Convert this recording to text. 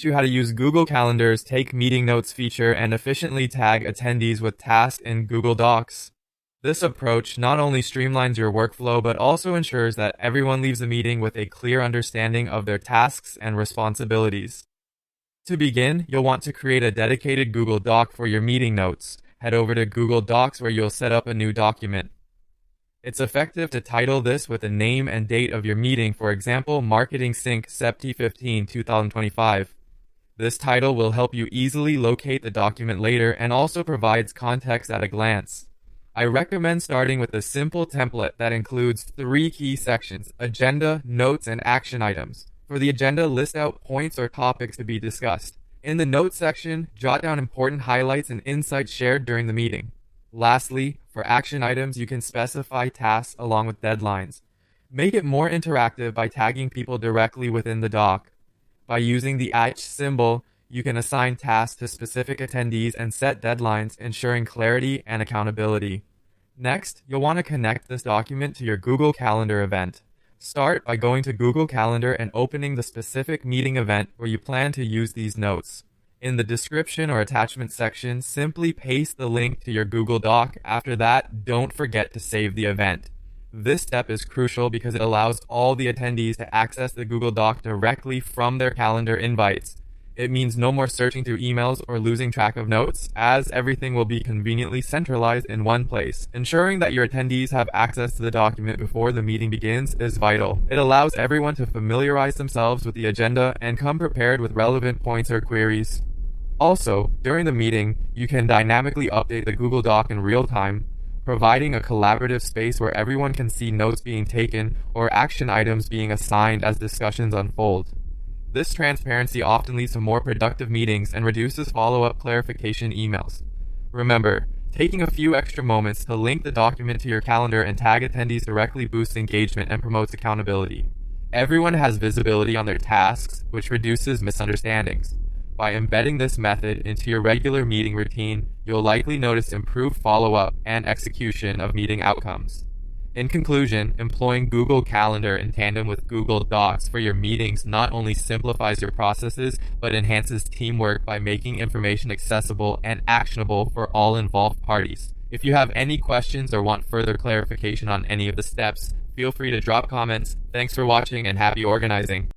You how to use Google Calendar's Take Meeting Notes feature and efficiently tag attendees with tasks in Google Docs. This approach not only streamlines your workflow but also ensures that everyone leaves the meeting with a clear understanding of their tasks and responsibilities. To begin, you'll want to create a dedicated Google Doc for your meeting notes. Head over to Google Docs where you'll set up a new document. It's effective to title this with the name and date of your meeting, for example, Marketing Sync Sept 15, 2025. This title will help you easily locate the document later and also provides context at a glance. I recommend starting with a simple template that includes 3 key sections: agenda, notes, and action items. For the agenda, list out points or topics to be discussed. In the notes section, jot down important highlights and insights shared during the meeting. Lastly, for action items, you can specify tasks along with deadlines. Make it more interactive by tagging people directly within the doc. By using the @ symbol, you can assign tasks to specific attendees and set deadlines, ensuring clarity and accountability. Next, you'll want to connect this document to your Google Calendar event. Start by going to Google Calendar and opening the specific meeting event where you plan to use these notes. In the description or attachment section, simply paste the link to your Google Doc. After that, don't forget to save the event. This step is crucial because it allows all the attendees to access the Google Doc directly from their calendar invites. It means no more searching through emails or losing track of notes, as everything will be conveniently centralized in one place. Ensuring that your attendees have access to the document before the meeting begins is vital. It allows everyone to familiarize themselves with the agenda and come prepared with relevant points or queries. Also, during the meeting, you can dynamically update the Google Doc in real time, providing a collaborative space where everyone can see notes being taken or action items being assigned as discussions unfold. This transparency often leads to more productive meetings and reduces follow-up clarification emails. Remember, taking a few extra moments to link the document to your calendar and tag attendees directly boosts engagement and promotes accountability. Everyone has visibility on their tasks, which reduces misunderstandings. By embedding this method into your regular meeting routine, you'll likely notice improved follow-up and execution of meeting outcomes. In conclusion, employing Google Calendar in tandem with Google Docs for your meetings not only simplifies your processes, but enhances teamwork by making information accessible and actionable for all involved parties. If you have any questions or want further clarification on any of the steps, feel free to drop comments. Thanks for watching and happy organizing.